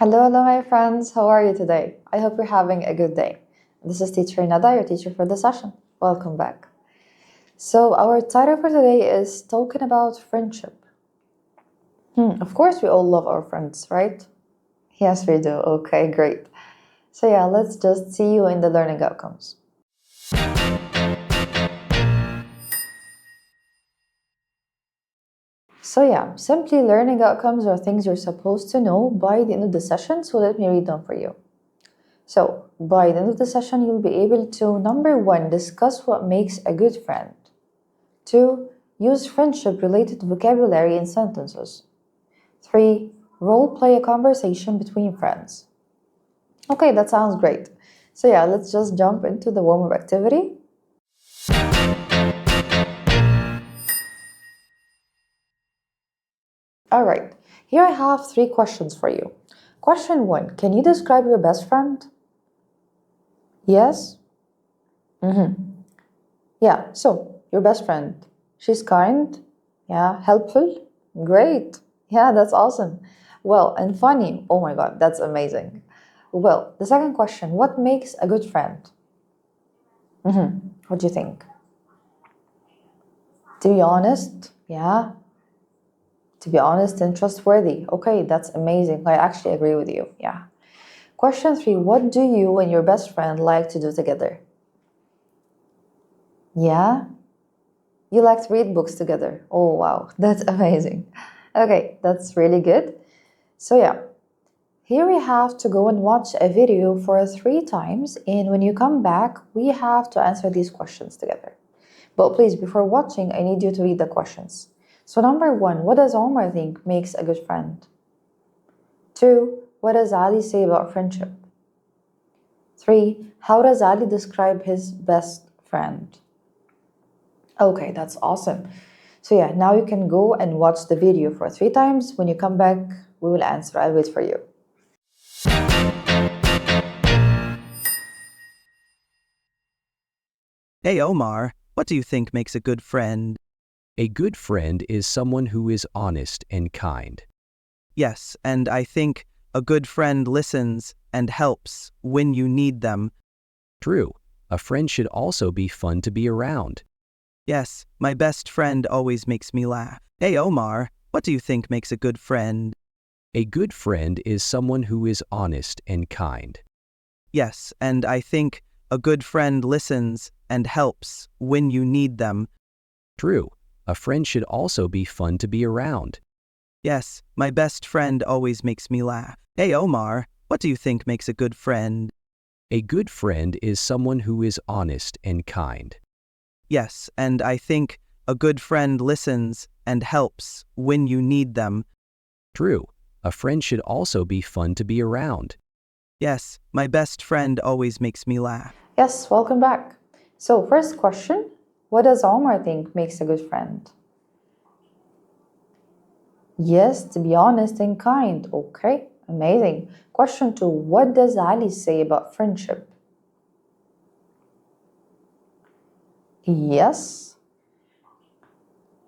Hello, my friends. How are you today? I hope you're having a good day. This is Teacher Nada, your teacher for the session. Welcome back. So, our title for today is talking about friendship. Of course, we all love our friends, right? Yes, we do. Okay, great. So, yeah, let's just see you in the learning outcomes. So, yeah, simply learning outcomes are things you're supposed to know by the end of the session. So, let me read them for you. So, by the end of the session, you'll be able to, number one, discuss what makes a good friend. 2. Use friendship-related vocabulary in sentences. 3. Role play a conversation between friends. Okay, that sounds great. So yeah, let's just jump into the warm-up activity. Alright, here I have 3 questions for you. Question 1. Can you describe your best friend? Yes? Yeah, so your best friend. She's kind? Yeah, helpful? Great. Yeah, that's awesome. Well, and funny. Oh my God, that's amazing. Well, the second question, what makes a good friend? What do you think? To be honest, yeah. To be honest and trustworthy. Okay, that's amazing. I actually agree with you. Yeah. Question 3, what do you and your best friend like to do together? Yeah? You like to read books together. Oh, wow. That's amazing. Okay, that's really good. So, yeah, here we have to go and watch a video for 3 times. And when you come back, we have to answer these questions together. But please, before watching, I need you to read the questions. So, number 1, what does Omar think makes a good friend? 2, what does Ali say about friendship? 3, how does Ali describe his best friend? Okay, that's awesome. So yeah, now you can go and watch the video for 3 times. When you come back, we will answer. I'll wait for you. Hey Omar, what do you think makes a good friend? A good friend is someone who is honest and kind. Yes, and I think a good friend listens and helps when you need them. True, a friend should also be fun to be around. Yes, my best friend always makes me laugh. Hey Omar, what do you think makes a good friend? A good friend is someone who is honest and kind. Yes, and I think a good friend listens and helps when you need them. True, a friend should also be fun to be around. Yes, my best friend always makes me laugh. Hey Omar, what do you think makes a good friend? A good friend is someone who is honest and kind. Yes, and I think a good friend listens and helps when you need them. True, a friend should also be fun to be around. Yes, my best friend always makes me laugh. Yes, welcome back. So, first question, what does Omar think makes a good friend? Yes, to be honest and kind. Okay, amazing. Question 2, what does Ali say about friendship? Yes,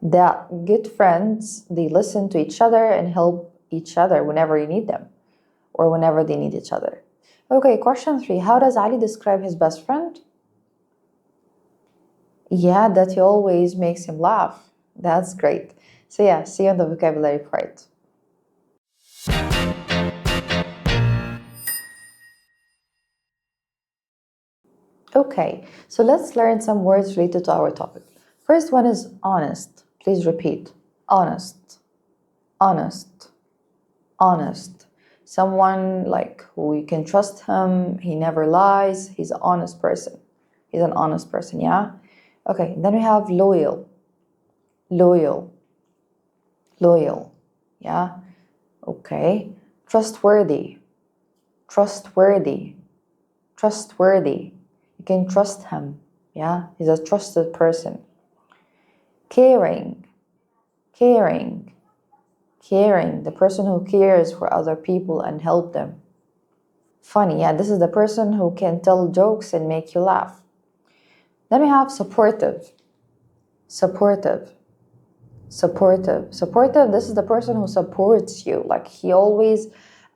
that good friends, they listen to each other and help each other whenever you need them or whenever they need each other. Okay, question 3, how does Ali describe his best friend? Yeah, that he always makes him laugh. That's great. So yeah, see you on the vocabulary part. Okay, so let's learn some words related to our topic. First one is honest. Please repeat. Honest. Honest. Honest. Someone like who you can trust him, he never lies, he's an honest person. He's an honest person, yeah? Okay, then we have loyal. Loyal. Loyal. Yeah? Okay. Trustworthy. Trustworthy. Trustworthy. You can trust him. Yeah? He's a trusted person. Caring. Caring. Caring. The person who cares for other people and help them. Funny. Yeah, this is the person who can tell jokes and make you laugh. Then we have supportive. Supportive. Supportive. Supportive, this is the person who supports you. Like he always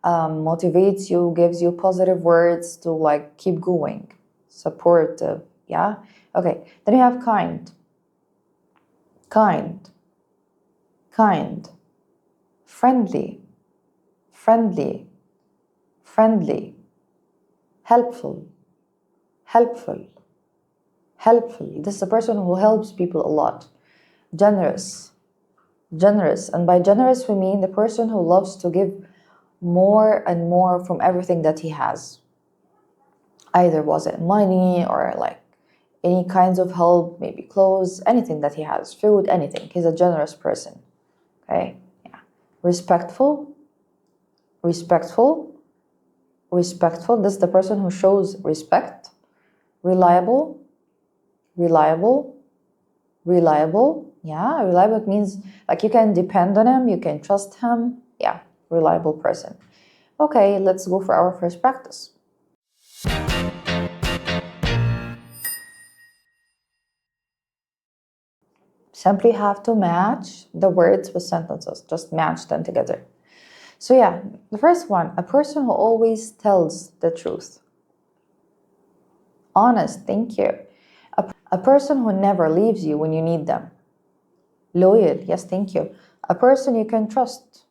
motivates you, gives you positive words to like keep going. Supportive, yeah? Okay, then we have kind. Kind. Kind. Friendly. Friendly. Friendly. Helpful. Helpful. Helpful. This is a person who helps people a lot. Generous. Generous. And by generous, we mean the person who loves to give more and more from everything that he has. Either was it money or like any kinds of help, maybe clothes, anything that he has, food, anything. He's a generous person. Okay? Yeah. Respectful. Respectful. Respectful. This is the person who shows respect. Reliable. Reliable. Reliable. Yeah, reliable means like you can depend on him, you can trust him. Yeah, reliable person. Okay, let's go for our first practice. Simply have to match the words with sentences. Just match them together. So yeah, the first one, a person who always tells the truth. Honest, thank you. A person who never leaves you when you need them. Loyal, yes, thank you. A person you can trust.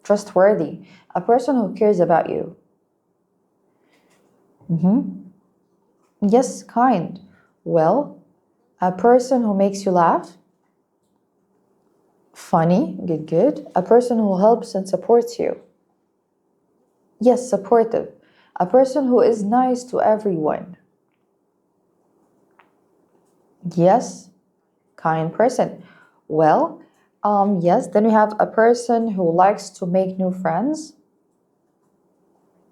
Trustworthy. A person who cares about you. Yes, kind. Well, a person who makes you laugh. Funny, good, good. A person who helps and supports you. Yes, supportive. A person who is nice to everyone. Yes, kind person. Well, yes, then we have a person who likes to make new friends.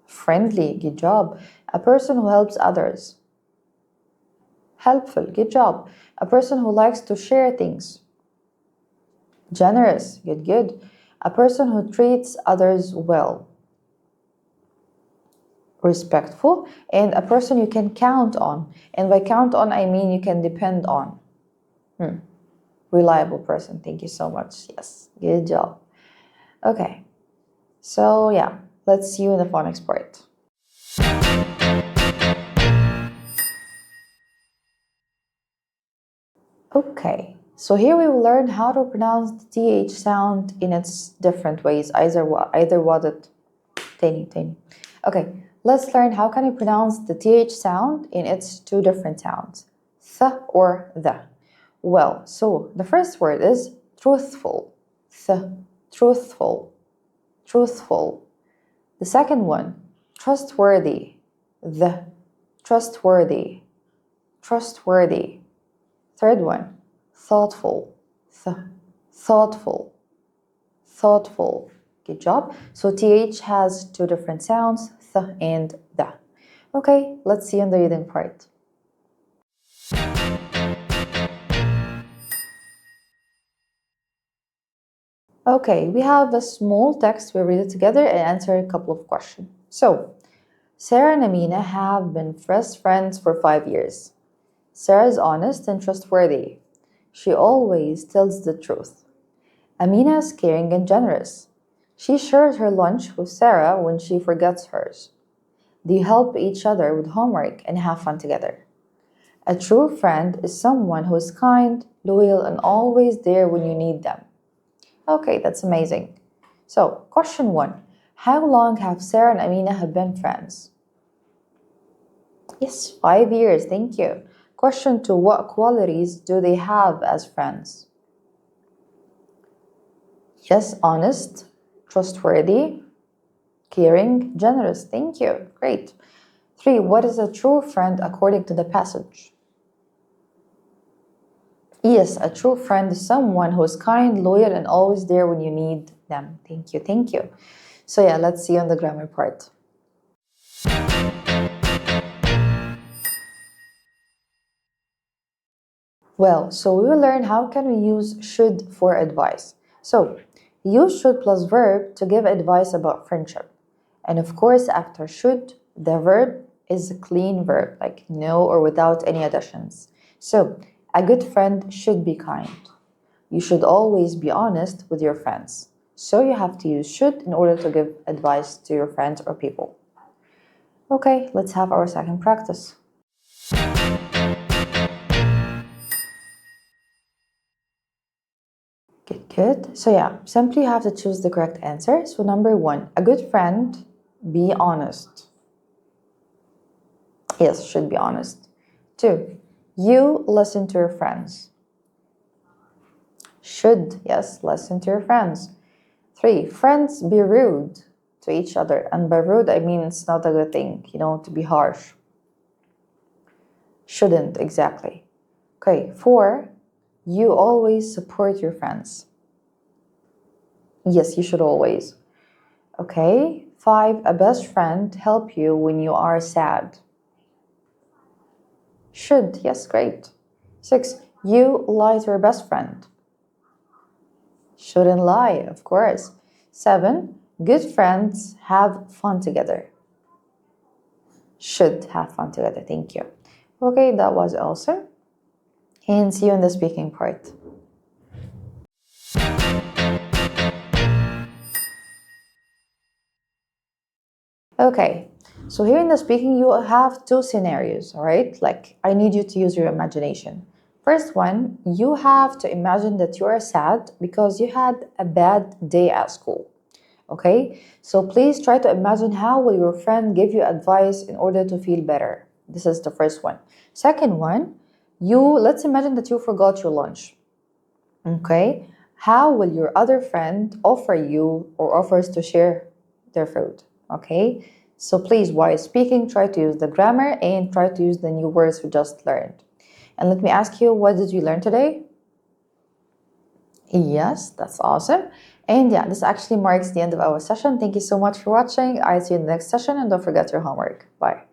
Friendly, good job. A person who helps others. Helpful, good job. A person who likes to share things. Generous, good, good. A person who treats others well. Respectful, and a person you can count on. And by count on, I mean you can depend on. Reliable person, thank you so much. Yes, good job. Okay, so yeah, let's see you in the phonics part. Okay, so here we will learn how to pronounce the TH sound in its different ways. Either was it tani. Okay, let's learn how can you pronounce the TH sound in its two different sounds, th or the. Well, so the first word is truthful, th, truthful, truthful. The second one, trustworthy, the, trustworthy, trustworthy. Third one, thoughtful, th, thoughtful, thoughtful. Good job. So TH has two different sounds, th and the. Okay, let's see on the reading part. Okay, we have a small text. We'll read it together and answer a couple of questions. So, Sarah and Amina have been best friends for 5 years. Sarah is honest and trustworthy. She always tells the truth. Amina is caring and generous. She shares her lunch with Sarah when she forgets hers. They help each other with homework and have fun together. A true friend is someone who is kind, loyal, and always there when you need them. Okay, that's amazing. So, question 1. How long have Sarah and Amina have been friends? Yes, 5 years, thank you. Question 2. What qualities do they have as friends? Yes, honest, trustworthy, caring, generous. Thank you. Great. 3. What is a true friend according to the passage? Yes, a true friend is someone who is kind, loyal, and always there when you need them. Thank you. Thank you. So yeah, let's see on the grammar part. Well, so we will learn how can we use should for advice. So, use should plus verb to give advice about friendship. And of course, after should, the verb is a clean verb, like no or without any additions. So, a good friend should be kind. You should always be honest with your friends. So you have to use should in order to give advice to your friends or people. Okay, let's have our second practice. Good. So yeah, simply you have to choose the correct answer. So number 1, a good friend, be honest. Yes, should be honest. 2, you listen to your friends. Should, yes, listen to your friends. 3, friends be rude to each other. And by rude, I mean it's not a good thing, to be harsh. Shouldn't, exactly. Okay, 4, you always support your friends. Yes, you should always. Okay, 5, a best friend help you when you are sad. Should, yes, great. 6, you lie to your best friend. Shouldn't lie, of course. 7, good friends have fun together. Should have fun together, thank you. Okay, that was awesome. And see you in the speaking part. Okay, so here in the speaking, you have 2 scenarios, all right? Like, I need you to use your imagination. First one, you have to imagine that you are sad because you had a bad day at school. Okay, so please try to imagine how will your friend give you advice in order to feel better. This is the first one. Second one, let's imagine that you forgot your lunch. Okay, how will your other friend offer you or offers to share their food? Okay, so please, while speaking, try to use the grammar and try to use the new words we just learned. And let me ask you, what did you learn today? Yes, that's awesome. And yeah, this actually marks the end of our session. Thank you so much for watching. I'll see you in the next session and don't forget your homework. Bye.